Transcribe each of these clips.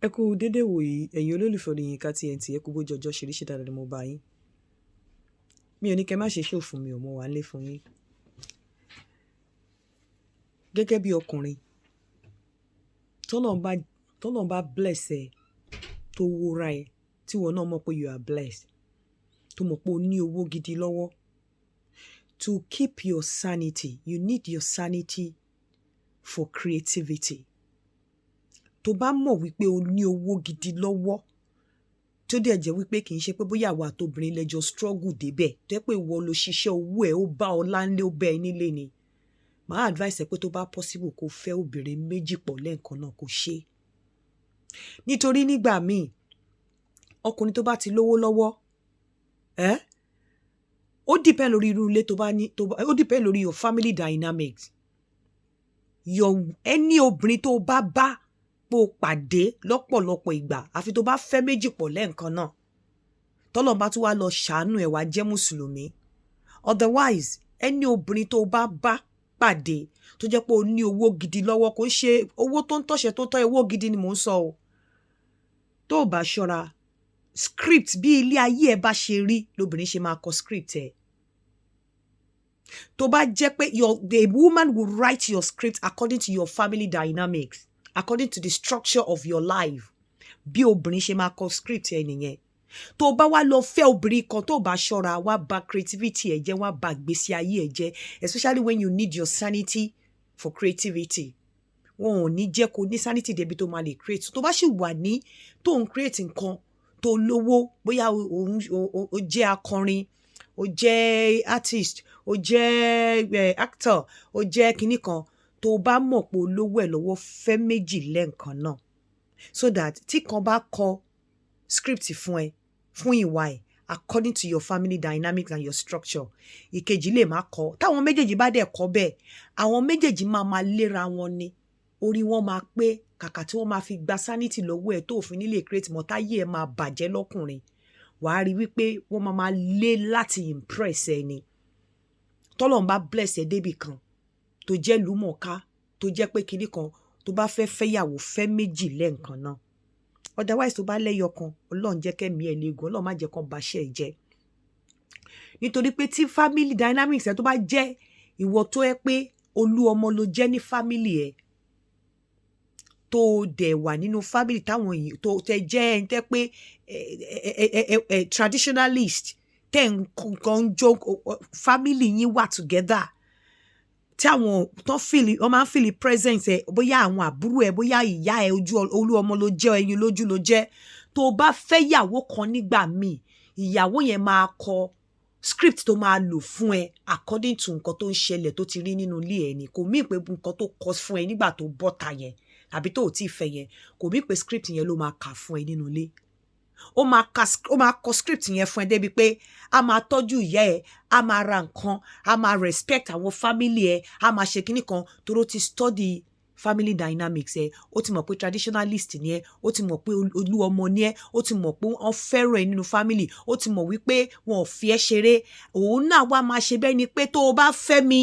Ẹ kú dédé wòyí, ẹ̀yin olólùfẹ́ orin Yinka TNT, ẹ kú bójú ọjọ́ ṣe dáadáa ni mo bá yín. Mi ò ní kẹ́ má ṣe ṣó fún mi ò, mo wà nílé fún yín. Gẹ́gẹ́ bí ọkùnrin, tọ́lọ́run bá bless ẹ, tó wúra ẹ, tí ìwọ náà mọ̀ pé you are blessed, tó mọ̀ pé o ní owó gidi lọ́wọ́. To keep your sanity, you need your sanity for creativity. Tó bá mọ̀ wípé o ní owó gidi lọ́wọ́, tó dẹ̀ jẹ́ wípé kì í ṣe pé bóyá àwa àtobìnrin lẹ́jọ́ struggle débẹ̀, tó yẹ pé ìwọ ló ṣiṣẹ́ owó ẹ̀, ó bá ọ láńlé, ó bá ẹ nílé ni. Màá advice ẹ pé tó bá possible kó fẹ́ obìnrin méjì pọ̀ lẹ́ẹ̀kan náà kó ṣe. Nítorí nígbà míì, ọkùnrin tó bá ti lówó lọ́wọ́, ó depend lórí irú ilé tó bá ní, ó depend lórí your family dynamics. Any obìnrin tó bá pò pàdé lọ́pọ̀lọpọ̀ ìgbà, àfi tó bá fẹ́ méjì pọ̀ lẹ́ẹ̀kan náà, tọ́lọ́run bá tún wá lọ ṣàánú ẹ̀ wá jẹ́ mùsùlùmí. Otherwise, any obìnrin tó bá pàdé tó jẹ́ pé o ní owó gidi lọ́wọ́, kò ṣe owó tó ń tọ̀ṣẹ̀ tó tọ́, owó gidi ni mò ń sọ o. Tó o bá ṣọ́ra, script bí ilé ayé ẹ bá ṣe rí lóbìnrin ṣe máa kọ script ẹ. Tó bá jẹ́ pé the woman will write your script according to your family dynamics, according to the structure of your life. Bí obìnrin ṣe máa kọ script ẹ nìyẹn. Tó bá wá lọ fẹ́ obìnrin kan tó bá ṣọ́ra, wá bà creativity ẹ jẹ́, wá bà ìgbésí ayé ẹ jẹ́, especially when you need your sanity for creativity. Wọn ò ní jẹ́ kó ní sanity débi tó máa lè create. Tó bá sì wà ní tó ń create nǹkan tó lówó, bóyá o jẹ́ akọrin, o jẹ́ artist, o jẹ́ actor, o jẹ́ kinní kan, tó bá mọ̀ pé olówó ẹ̀ lọ́wọ́, fẹ́ méjì lẹ́ẹ̀kan náà. So that tí kan bá kọ script fún ẹ, fún ìwà ẹ̀, according to your family dynamics and your structure, ìkejì lè má kọ. Táwọn méjèèjì bá dẹ̀ kọ bẹ́ẹ̀, àwọn méjèèjì máa léra wọn ni. Orí wọn máa pé, kàkà tí wọ́n máa fi gba sanity lọ́wọ́ ẹ̀ tó òfin nílé create mọ́, táyé ẹ̀ máa bàjẹ́ lọ́kùnrin. Wàá rí wípé wọ́n máa lé láti impress ẹ ni. Tọ́lọ́run bá bless ẹ débì kan, tó jẹ́ lúmọ̀ọ́ká, tó jẹ́ pé kinní kan, tó bá fẹ́ fẹ́yàwó, fẹ́ méjì lẹ́ẹ̀kan náà. Otherwise, tó bá lẹ́yọ kan, Ọlọ́run jẹ́ kẹ́mi ẹ̀ léegun, Ọlọ́run má jẹ́ kán baṣẹ́ ẹ jẹ́. Nítorí pé tí family dynamics ẹ tó bá jẹ́ ìwọ tó yẹ pé olú ọmọ ló jẹ́ ní family ẹ, tó dẹ̀ wà nínú family táwọn èèyàn tó tẹ jẹ́ ẹni tẹ́ pé traditionalist, tẹ́ nǹkan jó family yín wà together, tí àwọn tó wọ́n máa ń feel presence ẹ, bóyá àwọn àbúrò ẹ, bóyá ìyá ẹ, olú ọmọ ló jẹ́, ẹyin lójú ló jẹ́. Tó bá fẹ́ ìyàwó kan nígbà míì, ìyàwó yẹn máa kọ script tó máa lò fún ẹ according to nǹkan tó ń ṣẹlẹ̀ tó ti rí nínú ilé ẹ ni. Kò mean pé nǹkan tó kọ fún ẹ nígbà tó bọ́ta yẹn àbí tó ò tí ì fẹ́ yẹn, kò mean pé script yẹn ló máa kà fún ẹ nínú ilé. Ó máa kọ script yẹn fún ẹ débi pé a máa tọ́jú ìyá ẹ, a máa ra nǹkan, a máa respect àwọn family ẹ, a máa ṣe kinní kan toró ti study family dynamics ẹ. Ó ti mọ̀ pé traditionalist ni ẹ, ó ti mọ̀ pé olú ọmọ ni ẹ, ó ti mọ̀ pé wọ́n fẹ́ràn ẹ nínú family, ó ti mọ̀ wípé wọn ò fi ẹ́ ṣeré. Òun náà wá máa ṣe bẹ́ẹ̀ ni pé tó o bá fẹ́ mi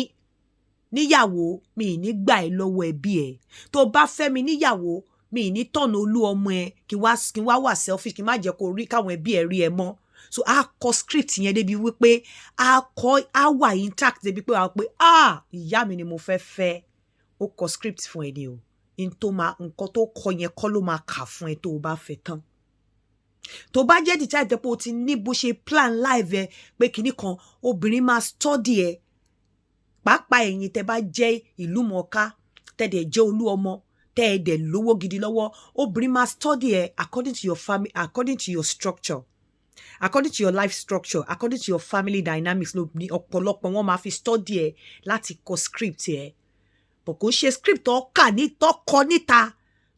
níyàwó, mi ì ní gbà ẹ́ lọ́wọ́ ẹbí ẹ. Tó o bá fẹ́ mi níyàwó, mi ì ní tọ̀nà olú ọmọ ẹ kí wá wà selfish, kí má jẹ́ kó rí káwọn ẹbí ẹ rí ẹ mọ́. So a kọ script yẹn débi wípé a wà intact débi pé wàá pé ìyá mi ni mo fẹ́. Ó kọ script fún ẹ ni o. Nǹkan tó kọ yẹn kọ́ ló máa kà fún ẹ tó o bá fẹ́ tán. Tó bá jẹ́ decide pé o ti ní bó ṣe plan life ẹ pé kinní kan, obìnrin máa study ẹ. Pàápàá ẹ̀yin tẹ́ bá jẹ́ ìlú mọ̀ọ́ká, tẹ́ dẹ̀ jẹ́ olú ọmọ, tẹ́ ẹ dẹ̀ lówó gidi lọ́wọ́, obìnrin máa study ẹ according to your family, according to your structure, according to your life structure, according to your family dynamics. Ọ̀pọ̀lọpọ̀ wọn máa fi study ẹ láti kọ script ẹ. But kò ṣe script tó kọ níta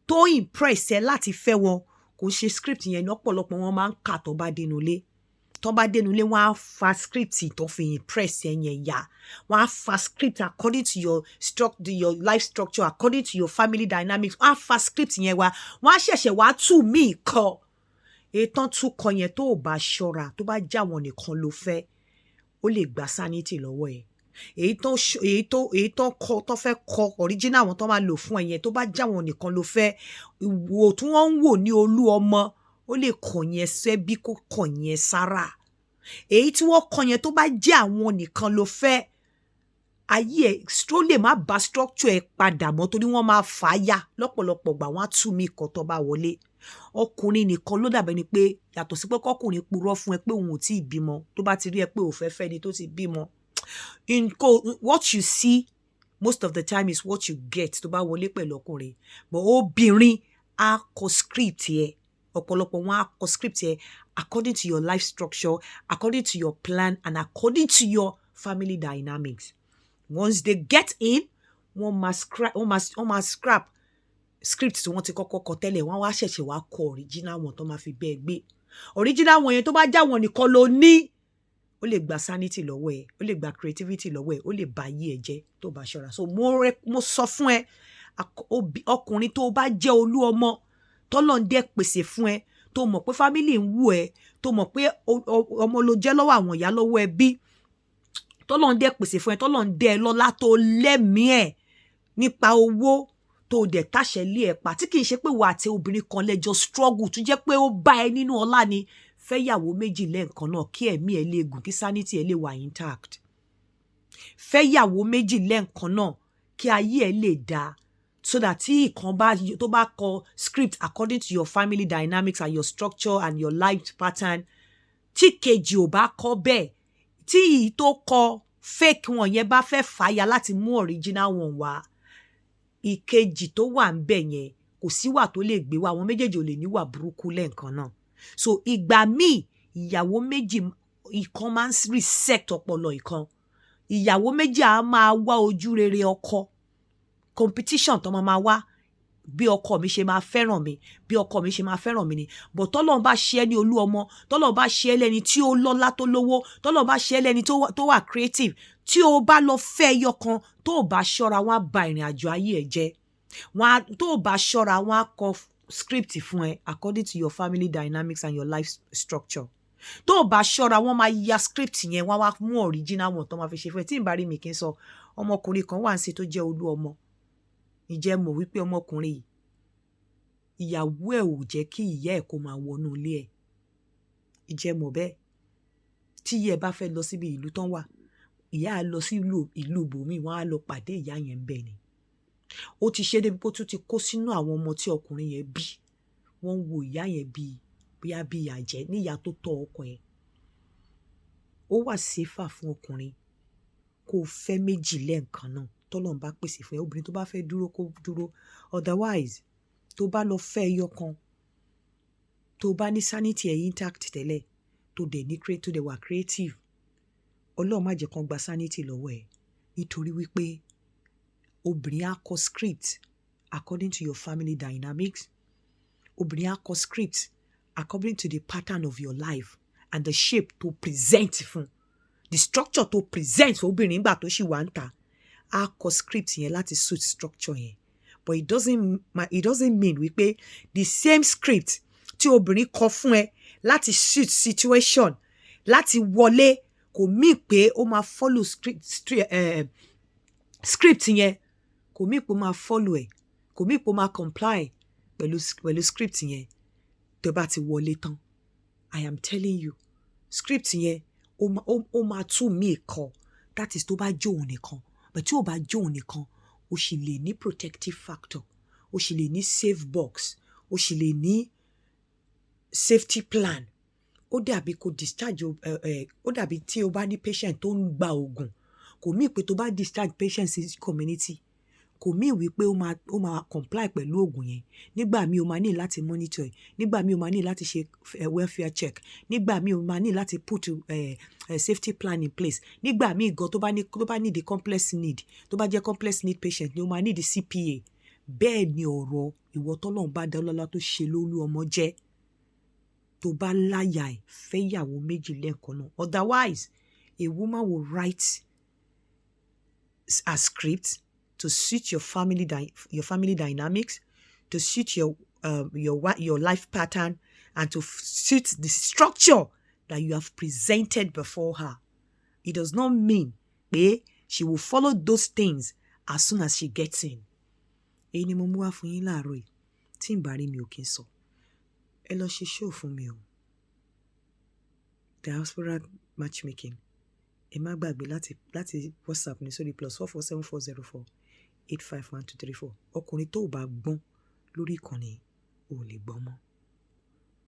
tó impress ẹ láti fẹ́ wọn. Kò ṣe script yẹn ní ọ̀pọ̀lọpọ̀ wọn máa ń kà tó bá dénú ilé. Tó bá dénú ilé, wọ́n á fa script tó fi impress ẹ yẹn yá. Wọ́n á fa script according to your life structure, according to your family dynamics. Wọ́n á fa script yẹn wá. Wọ́n á ṣẹ̀ṣẹ̀ wá tú míì kọ. Ètò tún kọ yẹn tó bá ṣọ́ra, tó bá já wọn nìkan ló fẹ́, ó lè gba sanity lọ́wọ́ ẹ. èyí tó kọ tó fẹ́ kọ original wọn tó máa lò fún ẹ̀yẹn tó bá jáwọn nìkan ló fẹ́ wò tí wọ́n ń wò ní olú ọmọ ó lè kọ̀yìn ẹsẹ̀ bí kò kọ̀yìn ẹ sára èyí tí wọ́n kọ yẹn tó bá jẹ́ àwọn nìkan ló fẹ́ ayé ẹ̀ tó lè má bá structure ẹ̀ padà mọ́ torí wọ́n máa fà á yá lọ́pọ̀lọpọ̀ gbà wọ́n á tú mí kan tó bá wọlé ọkùnrin nìkan ló dàbẹ̀ ni pé yàtọ̀ sí pé kọkùnrin purọ́ fún ẹ pé òun ò tí ì bímọ tó bá ti rí ẹ pé ò fẹ́ fẹ́ ni tó ti bímọ what you see most of the time is what you get tó bá wọlé pẹ̀lú ọkùnrin but obìnrin á kọ script yẹ ọ̀pọ̀lọpọ̀ wọn á kọ script yẹ according to your life structure according to your plan and according to your family dynamics once they get in wọ́n máa scrap script tí wọ́n ti kọ́kọ́ kọ tẹ́lẹ̀ wọ́n wá ṣẹ̀ṣẹ̀ wá kọ original wọn tó máa fi bẹ́ẹ̀ gbé original wọn yẹn tó bá já wọn nìkan ló ní ó lè gba sanity lọ́wọ́ ẹ ó lè gba creativity lọ́wọ́ ẹ ó lè ba ayé ẹ jẹ́ tó bá ṣọ́ra so mo sọ fún ẹ ọkùnrin tó bá jẹ́ olú ọmọ tọ́lọ́run dẹ̀ pèsè fún ẹ tó mọ̀ pé family ń wù ẹ tó mọ̀ pé ọmọ ló jẹ́ lọ́wọ́ àwọn ìyá lọ́wọ́ ẹbí tọ́lọ́run dẹ̀ pèsè fún ẹ tọ́lọ́run dẹ̀ lọ́lá tó lẹ́mìí ẹ̀ nípa owó tó dẹ̀ táṣẹ lé ẹ̀ pa tí kì í ṣe pé wà àti obìnrin kan lẹ́jọ́ struggle tó jẹ́ pé ó bá ẹ nínú ọlá ni fẹ́yàwó méjì lẹ́ẹ̀kan náà kí ẹ̀mí ẹ lè gùn kí sanity ẹ lè wà intact fẹ́yàwó méjì lẹ́ẹ̀kan náà kí ayé ẹ lè dáa so that tí ìkan tó bá kọ script according to your family dynamics and your structure and your life pattern tí kejì ò bá kọ bẹ́ẹ̀ tí èyí tó kọ fake wọn yẹn bá fẹ́ fàya láti mú original wọn wá ìkejì tó wà ń bẹ̀ yẹn kò síwà tó lè gbé wá àwọn méjèèjì ò lè níwà burúkú lẹ́ẹ̀kan náà so ìgbà míì ìyàwó méjì ìkan máa ń reset ọpọlọ ìkan ìyàwó méjì á máa wá ojú rere ọkọ competition tó máa wá bí ọkọ mi ṣe máa fẹ́ràn mi bí ọkọ mi ṣe máa fẹ́ràn mi ni but tọ́lọ́run bá ṣe ẹ́ ní olú ọmọ tọ́lọ́run bá ṣe ẹ́ lẹ́ni tí ó lọ́lá tó lówó tọ́lọ́run bá ṣe ẹ́ lẹ́ni tó wà creative tí o bá lọ fẹ́ ẹyọ kan tó o bá ṣọ́ra wọn á ba ìrìn àjò ayé ẹ̀ jẹ́ tó o bá ṣọ́ra wọn á kọ script fún ẹ according to your family dynamics and your life structure tó o bá ṣọ́ra wọn máa ya script yẹn wọn á wá mú original wọn tó máa fi ṣe fún ẹ tí n bá rí mi kí n sọ ọmọkùnrin kan wà ń ṣe tó jẹ́ olú ọmọ ìjẹ́ mọ̀ wípé ọmọkùnrin yìí ìyàwó ẹ̀ ò jẹ́ kí ìyá ẹ̀ kó máa wọnú ilé ẹ̀ ìjẹ́ mọ̀ bẹ́ẹ̀ tí ìyá ẹ̀ bá fẹ́ lọ síbi ìlú tán wà ìyá á lọ sí ìlú bòmí wọ́n á lọ pàdé ìyá yẹn ń bẹ̀ ni ó ti ṣe débi pé ó tún ti kó sínú àwọn ọmọ tí ọkùnrin yẹn bí wọ́n ń wo ìyá yẹn bóyá bí ìyá jẹ́ níyà tó tọ́ ọkọ ẹ̀ ó wà séfà fún ọkùnrin kó fẹ́ méjì lẹ́ẹ̀kan náà tọ́lọ́run bá pèsè fún ẹ obìnrin tó bá fẹ́ dúró kó dúró otherwise tó bá lọ fẹ́ ẹyọ kan tó bá ní sanity ẹ̀ intact tẹ́lẹ̀ tó dẹ̀ wà creative ọlọ́run má jẹ́ kán gba sanity lọ́wọ́ ẹ̀ nítorí wípé obìnrin á kọ script according to your family dynamics obìnrin á kọ script according to the pattern of your life and the shape to present fún the structure to present fún obìnrin nígbà tó ṣì wà ń ta á kọ script yẹn láti suit structure yẹn but it doesn't mean wípé the same script tí obìnrin kọ fún ẹ láti suit situation láti wọlé kò mí pé ó máa follow script yẹn kò mí pé ó máa follow ẹ kò mí pé ó máa comply pẹ̀lú script yẹn tó bá ti wọlé tán I am telling you script yẹn ó máa tún mí kọ that is tó bá jó òun nìkan but tí ò bá jó òun nìkan o sì lè ní protective factor o sì lè ní safe box o sì lè ní safety plan ó dàbí kó discharge ó dàbí tí o bá ní patient tó ń gba oògùn kò mí pé tó bá discharge patient sí community kò mí wípé ó máa comply pẹ̀lú oògùn yẹn nígbà míì o máa ní láti monitor ẹ̀ nígbà míì o máa ní láti ṣe welfare check nígbà míì o máa ní láti put safety plan in place nígbà míì gan tó bá ní the complex need tó bá jẹ́ complex need patient ni o máa ní the CPA bẹ́ẹ̀ ni ọ̀rọ̀ ìwọ tọ́lọ́run bá dá lọ́lá tó ṣe lólú ọmọ jẹ́ tó bá láyà ẹ̀ fẹ́yàwó méjì lẹ́ẹ̀kan náà otherwise a woman will write a script to suit your family dynamics, to suit your life pattern, and to suit the structure that you have presented before her. It does not mean pé she will follow those things as soon as she gets in. Èyí ni mo mú wá fún yín láàárọ̀ yìí. Tí n bá rí mi ò kí n sọ. Ẹ lọ ṣe show fún mi o. Diaspora matchmaking. Ẹ má gbàgbé láti WhatsApp ní sórí +447404851234. Ọkùnrin tó bá gbọ́n lórí ìkànnì ò lè gbọ́n mọ́.